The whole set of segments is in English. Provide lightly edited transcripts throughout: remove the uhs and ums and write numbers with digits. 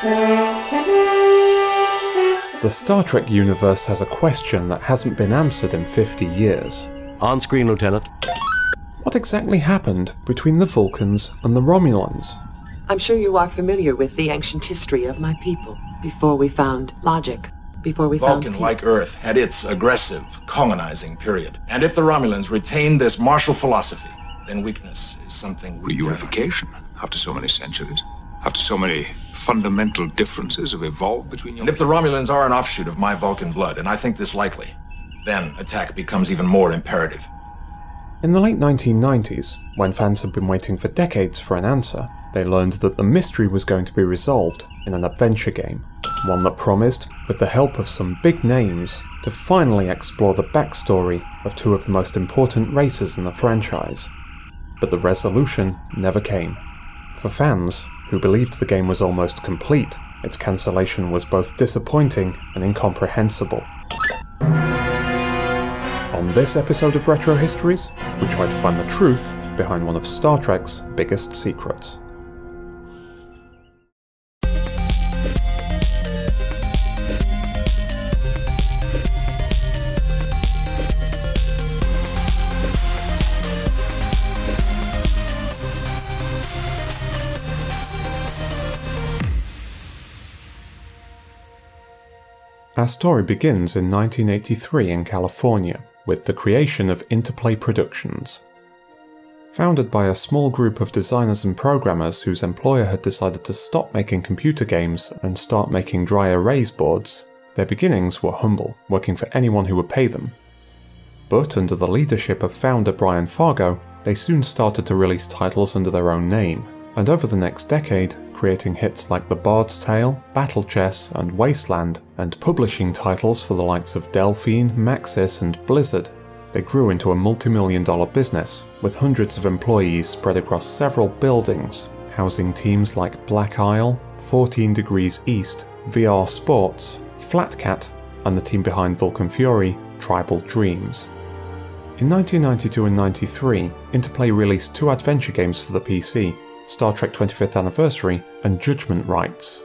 The Star Trek universe has a question that hasn't been answered in 50 years. On screen, Lieutenant. What exactly happened between the Vulcans and the Romulans? I'm sure you are familiar with the ancient history of my people. Before we found logic, before we found peace. Vulcan, like Earth, had its aggressive, colonizing period. And if the Romulans retained this martial philosophy, then weakness is something we reunification after so many centuries, after so many fundamental differences have evolved between you. And if the Romulans are an offshoot of my Vulcan blood, and I think this likely, then attack becomes even more imperative. In the late 1990s, when fans had been waiting for decades for an answer, they learned that the mystery was going to be resolved in an adventure game, one that promised, with the help of some big names, to finally explore the backstory of two of the most important races in the franchise. But the resolution never came. For fans, who believed the game was almost complete, its cancellation was both disappointing and incomprehensible. On this episode of Retro Histories, we try to find the truth behind one of Star Trek's biggest secrets. Our story begins in 1983 in California, with the creation of Interplay Productions. Founded by a small group of designers and programmers whose employer had decided to stop making computer games and start making dry erase boards, their beginnings were humble, working for anyone who would pay them. But under the leadership of founder Brian Fargo, they soon started to release titles under their own name, and over the next decade, creating hits like The Bard's Tale, Battle Chess, and Wasteland, and publishing titles for the likes of Delphine, Maxis, and Blizzard. They grew into a multi-million-dollar business, with hundreds of employees spread across several buildings, housing teams like Black Isle, 14 Degrees East, VR Sports, Flatcat, and the team behind Vulcan Fury, Tribal Dreams. In 1992 and 93, Interplay released two adventure games for the PC, Star Trek 25th Anniversary and Judgment Rights.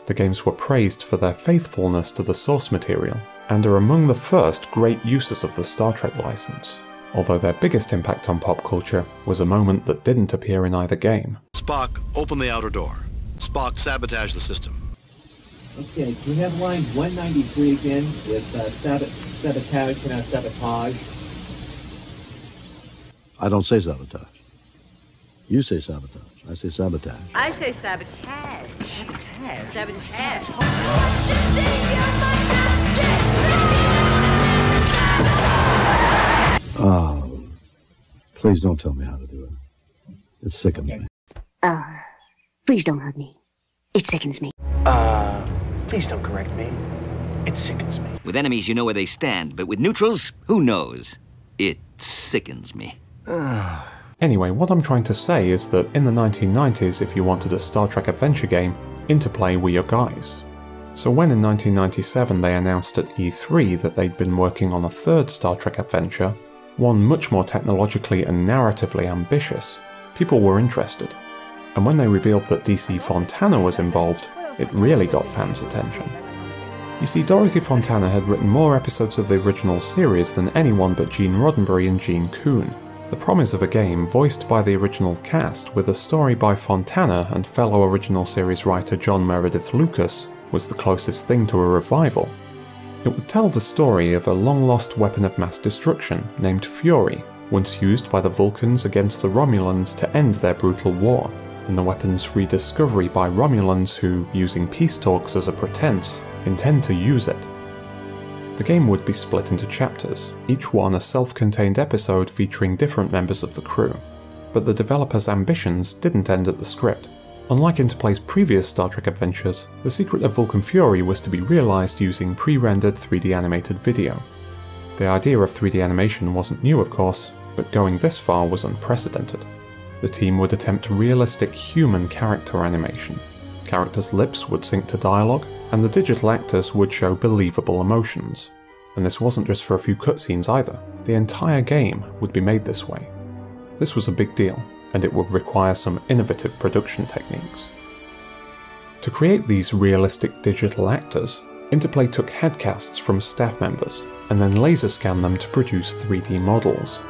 The games were praised for their faithfulness to the source material, and are among the first great uses of the Star Trek license, although their biggest impact on pop culture was a moment that didn't appear in either game. Spock, open the outer door. Spock, sabotage the system. Okay, can we have line 193 again with sabotage, pronounced sabotage? I don't say sabotage. You say sabotage. I say sabotage. I say sabotage. Sabotage. Sabotage. Oh, please don't tell me how to do it. It sickens me. Please don't hug me. It sickens me. Please don't correct me. It sickens me. With enemies, you know where they stand, but with neutrals, who knows? It sickens me. Anyway, what I'm trying to say is that in the 1990s, if you wanted a Star Trek adventure game, Interplay were your guys. So when in 1997 they announced at E3 that they'd been working on a third Star Trek adventure, one much more technologically and narratively ambitious, people were interested. And when they revealed that DC Fontana was involved, it really got fans' attention. You see, Dorothy Fontana had written more episodes of the original series than anyone but Gene Roddenberry and Gene Kuhn. The promise of a game voiced by the original cast with a story by Fontana and fellow original series writer John Meredith Lucas was the closest thing to a revival. It would tell the story of a long-lost weapon of mass destruction named Fury, once used by the Vulcans against the Romulans to end their brutal war, and the weapon's rediscovery by Romulans who, using peace talks as a pretense, intend to use it. The game would be split into chapters, each one a self-contained episode featuring different members of the crew. But the developers' ambitions didn't end at the script. Unlike Interplay's previous Star Trek adventures, The Secret of Vulcan Fury was to be realised using pre-rendered 3D animated video. The idea of 3D animation wasn't new, of course, but going this far was unprecedented. The team would attempt realistic human character animation. Characters' lips would sync to dialogue, and the digital actors would show believable emotions. And this wasn't just for a few cutscenes either, the entire game would be made this way. This was a big deal, and it would require some innovative production techniques. To create these realistic digital actors, Interplay took headcasts from staff members and then laser scanned them to produce 3D models.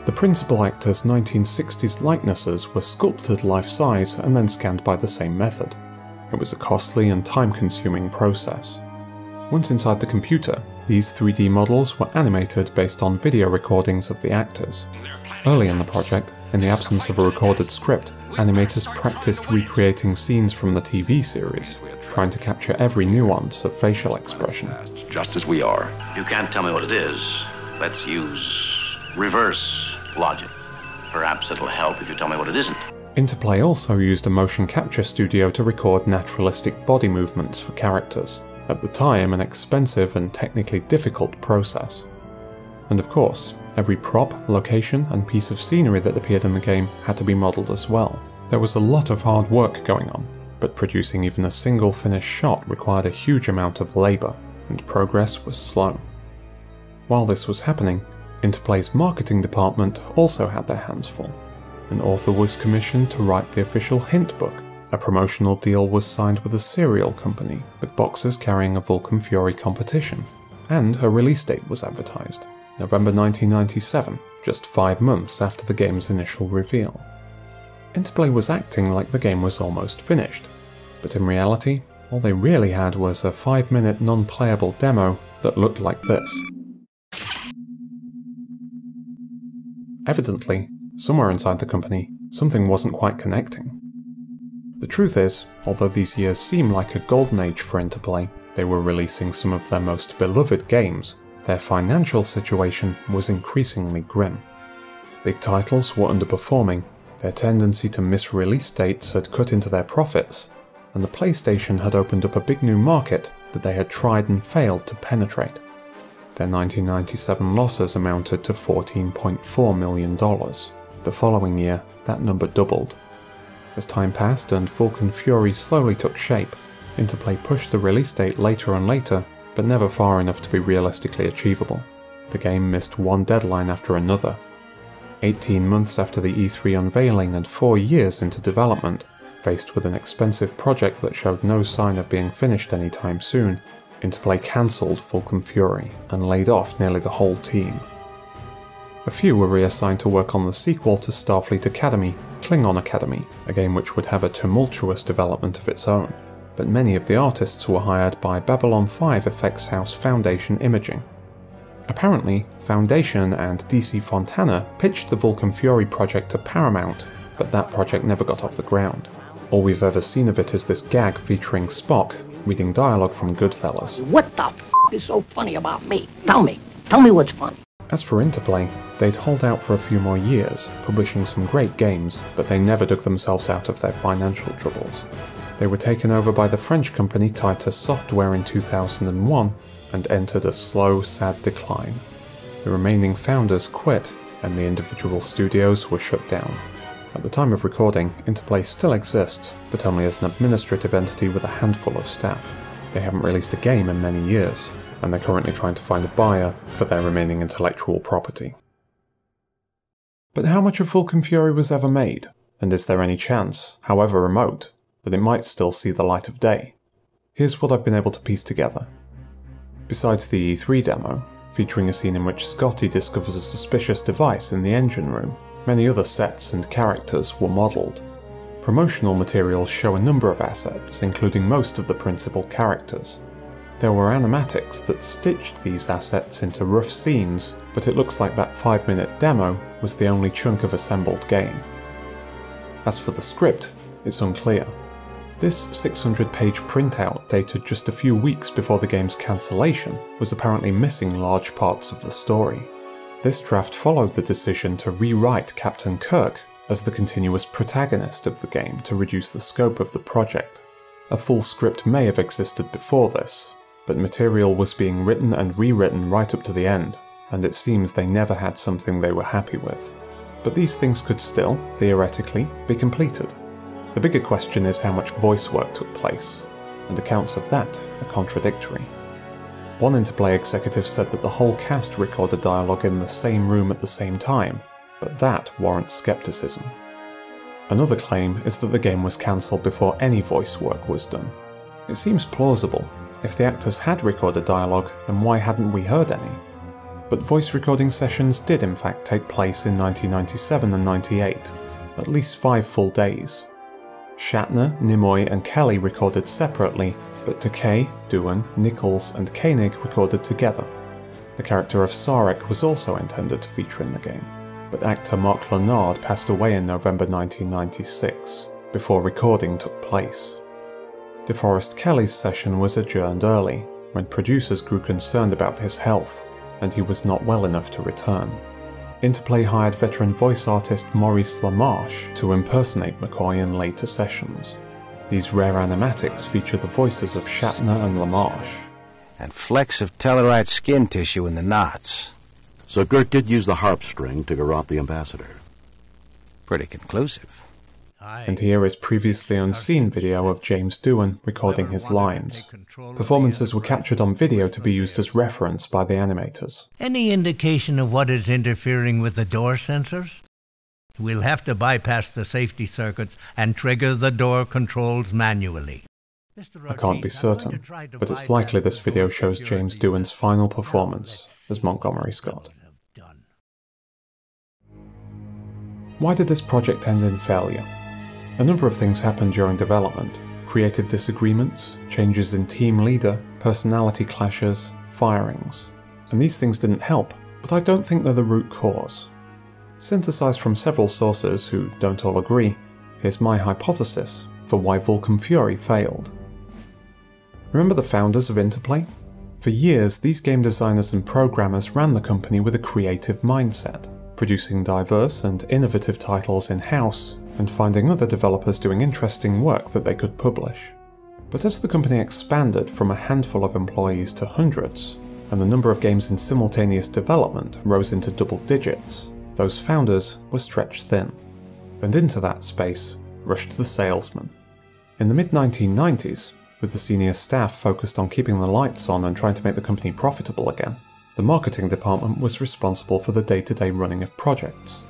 The principal actors' 1960s likenesses were sculpted life-size and then scanned by the same method. It was a costly and time-consuming process. Once inside the computer, these 3D models were animated based on video recordings of the actors. Early in the project, in the absence of a recorded script, animators practiced recreating scenes from the TV series, trying to capture every nuance of facial expression. Just as we are. You can't tell me what it is. Let's use reverse logic. Perhaps it'll help if you tell me what it isn't. Interplay also used a motion capture studio to record naturalistic body movements for characters, at the time an expensive and technically difficult process. And of course, every prop, location and piece of scenery that appeared in the game had to be modelled as well. There was a lot of hard work going on, but producing even a single finished shot required a huge amount of labour, and progress was slow. While this was happening, Interplay's marketing department also had their hands full. An author was commissioned to write the official hint book. A promotional deal was signed with a cereal company, with boxes carrying a Vulcan Fury competition, and a release date was advertised, November 1997, just 5 months after the game's initial reveal. Interplay was acting like the game was almost finished, but in reality, all they really had was a 5-minute non-playable demo that looked like this. Evidently, somewhere inside the company, something wasn't quite connecting. The truth is, although these years seem like a golden age for Interplay, they were releasing some of their most beloved games, their financial situation was increasingly grim. Big titles were underperforming, their tendency to miss release dates had cut into their profits, and the PlayStation had opened up a big new market that they had tried and failed to penetrate. Their 1997 losses amounted to $14.4 million. The following year, that number doubled. As time passed and Vulcan Fury slowly took shape, Interplay pushed the release date later and later, but never far enough to be realistically achievable. The game missed one deadline after another. 18 months after the E3 unveiling and 4 years into development, faced with an expensive project that showed no sign of being finished anytime soon, Interplay cancelled Vulcan Fury and laid off nearly the whole team. A few were reassigned to work on the sequel to Starfleet Academy, Klingon Academy, a game which would have a tumultuous development of its own, but many of the artists were hired by Babylon 5 effects house Foundation Imaging. Apparently, Foundation and DC Fontana pitched the Vulcan Fury project to Paramount, but that project never got off the ground. All we've ever seen of it is this gag featuring Spock reading dialogue from Goodfellas. What the f*** is so funny about me? Tell me what's funny. As for Interplay, they'd hold out for a few more years, publishing some great games, but they never dug themselves out of their financial troubles. They were taken over by the French company Titus Software in 2001 and entered a slow, sad decline. The remaining founders quit, and the individual studios were shut down. At the time of recording, Interplay still exists, but only as an administrative entity with a handful of staff. They haven't released a game in many years, and they're currently trying to find a buyer for their remaining intellectual property. But how much of Vulcan Fury was ever made? And is there any chance, however remote, that it might still see the light of day? Here's what I've been able to piece together. Besides the E3 demo, featuring a scene in which Scotty discovers a suspicious device in the engine room, many other sets and characters were modelled. Promotional materials show a number of assets, including most of the principal characters. There were animatics that stitched these assets into rough scenes, but it looks like that 5-minute demo was the only chunk of assembled game. As for the script, it's unclear. This 600-page printout, dated just a few weeks before the game's cancellation, was apparently missing large parts of the story. This draft followed the decision to rewrite Captain Kirk as the continuous protagonist of the game to reduce the scope of the project. A full script may have existed before this, but material was being written and rewritten right up to the end, and it seems they never had something they were happy with. But these things could still, theoretically, be completed. The bigger question is how much voice work took place, and accounts of that are contradictory. One Interplay executive said that the whole cast recorded dialogue in the same room at the same time, but that warrants skepticism. Another claim is that the game was cancelled before any voice work was done, It seems plausible. If the actors had recorded dialogue, then why hadn't we heard any? But voice recording sessions did in fact take place in 1997 and 98, at least 5 full days. Shatner, Nimoy and Kelly recorded separately, but Takei, Doohan, Nichols and Koenig recorded together. The character of Sarek was also intended to feature in the game, but actor Mark Lenard passed away in November 1996, before recording took place. DeForest Kelly's session was adjourned early, when producers grew concerned about his health, and he was not well enough to return. Interplay hired veteran voice artist Maurice LaMarche to impersonate McCoy in later sessions. These rare animatics feature the voices of Shatner and LaMarche. And flecks of Tellarite skin tissue in the knots. So Gert did use the harp string to garrote the ambassador. Pretty conclusive. And here is previously unseen video of James Doohan recording his lines. Performances were captured on video to be used as reference by the animators. Any indication of what is interfering with the door sensors? We'll have to bypass the safety circuits and trigger the door controls manually. I can't be certain, but it's likely this video shows James Doohan's final performance as Montgomery Scott. Why did this project end in failure? A number of things happened during development. Creative disagreements, changes in team leader, personality clashes, firings. And these things didn't help, but I don't think they're the root cause. Synthesized from several sources who don't all agree, here's my hypothesis for why Vulcan Fury failed. Remember the founders of Interplay? For years, these game designers and programmers ran the company with a creative mindset, producing diverse and innovative titles in-house, and finding other developers doing interesting work that they could publish. But as the company expanded from a handful of employees to hundreds, and the number of games in simultaneous development rose into double digits, those founders were stretched thin. And into that space rushed the salesman. In the mid-1990s, with the senior staff focused on keeping the lights on and trying to make the company profitable again, the marketing department was responsible for the day-to-day running of projects.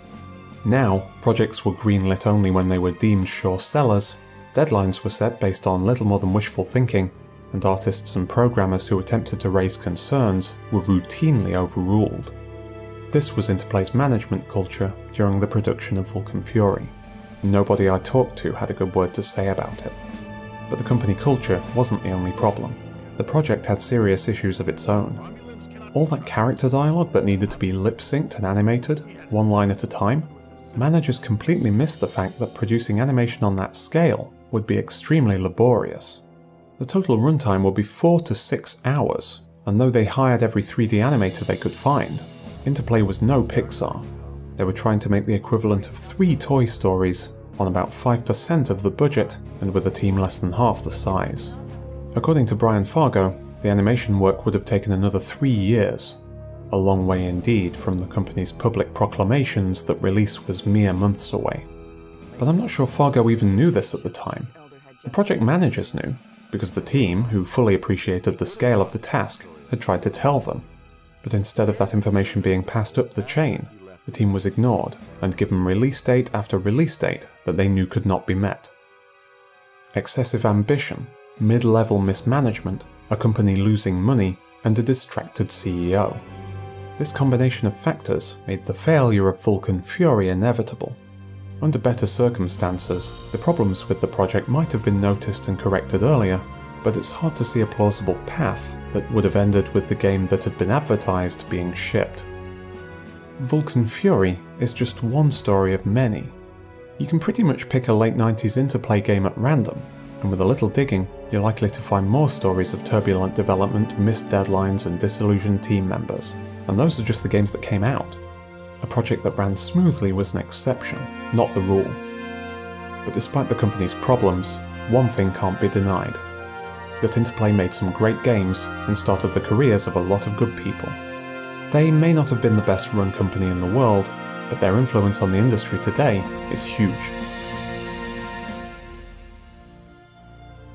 Now, projects were greenlit only when they were deemed sure sellers, deadlines were set based on little more than wishful thinking, and artists and programmers who attempted to raise concerns were routinely overruled. This was Interplay's management culture during the production of Vulcan Fury. Nobody I talked to had a good word to say about it. But the company culture wasn't the only problem. The project had serious issues of its own. All that character dialogue that needed to be lip-synced and animated, one line at a time, managers completely missed the fact that producing animation on that scale would be extremely laborious. The total runtime would be 4 to 6 hours, and though they hired every 3D animator they could find, Interplay was no Pixar. They were trying to make the equivalent of 3 Toy Stories on about 5% of the budget and with a team less than half the size. According to Brian Fargo, the animation work would have taken another 3 years. A long way indeed from the company's public proclamations that release was mere months away. But I'm not sure Fargo even knew this at the time. The project managers knew, because the team, who fully appreciated the scale of the task, had tried to tell them. But instead of that information being passed up the chain, the team was ignored and given release date after release date that they knew could not be met. Excessive ambition, mid-level mismanagement, a company losing money, and a distracted CEO. This combination of factors made the failure of Vulcan Fury inevitable. Under better circumstances, the problems with the project might have been noticed and corrected earlier, but it's hard to see a plausible path that would have ended with the game that had been advertised being shipped. Vulcan Fury is just one story of many. You can pretty much pick a late 90s Interplay game at random, and with a little digging, you're likely to find more stories of turbulent development, missed deadlines, and disillusioned team members. And those are just the games that came out. A project that ran smoothly was an exception, not the rule. But despite the company's problems, one thing can't be denied. That Interplay made some great games and started the careers of a lot of good people. They may not have been the best run company in the world, but their influence on the industry today is huge.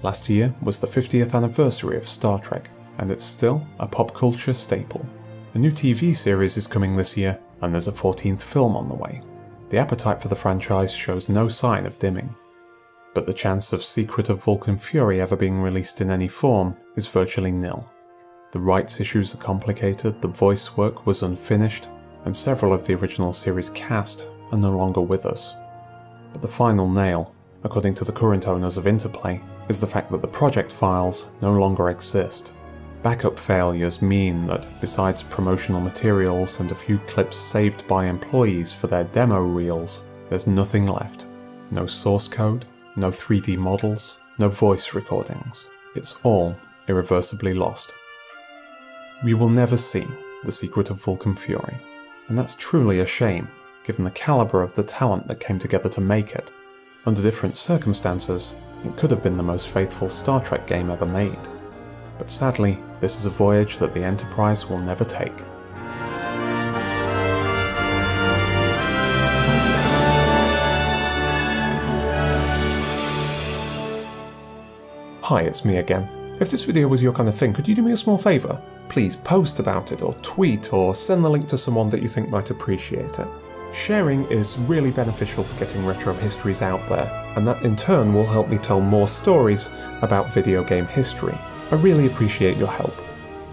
Last year was the 50th anniversary of Star Trek, and it's still a pop culture staple. A new TV series is coming this year, and there's a 14th film on the way. The appetite for the franchise shows no sign of dimming. but the chance of Secret of Vulcan Fury ever being released in any form is virtually nil. The rights issues are complicated, the voice work was unfinished, and several of the original series cast are no longer with us. But the final nail, according to the current owners of Interplay, is the fact that the project files no longer exist. Backup failures mean that, besides promotional materials and a few clips saved by employees for their demo reels, there's nothing left. No source code, no 3D models, no voice recordings. It's all irreversibly lost. We will never see The Secret of Vulcan Fury, and that's truly a shame, given the calibre of the talent that came together to make it. Under different circumstances, it could have been the most faithful Star Trek game ever made. But sadly, this is a voyage that the Enterprise will never take. Hi, it's me again. If this video was your kind of thing, could you do me a small favour? Please post about it, or tweet, or send the link to someone that you think might appreciate it. Sharing is really beneficial for getting retro histories out there, and that in turn will help me tell more stories about video game history. I really appreciate your help.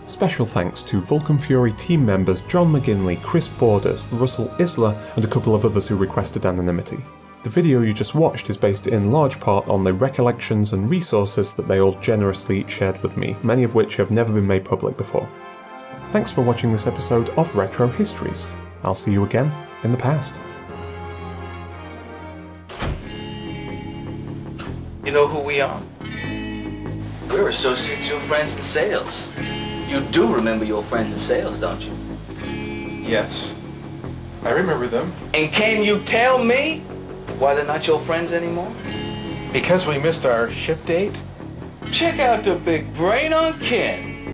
Special thanks to Vulcan Fury team members John McGinley, Chris Borders, Russell Isler, and a couple of others who requested anonymity. The video you just watched is based in large part on the recollections and resources that they all generously shared with me, many of which have never been made public before. Thanks for watching this episode of Retro Histories. I'll see you again in the past. You know who we are? We're associates, your friends in sales. You do remember your friends in sales, don't you? Yes, I remember them. And can you tell me why they're not your friends anymore? Because we missed our ship date? Check out the big brain on Ken.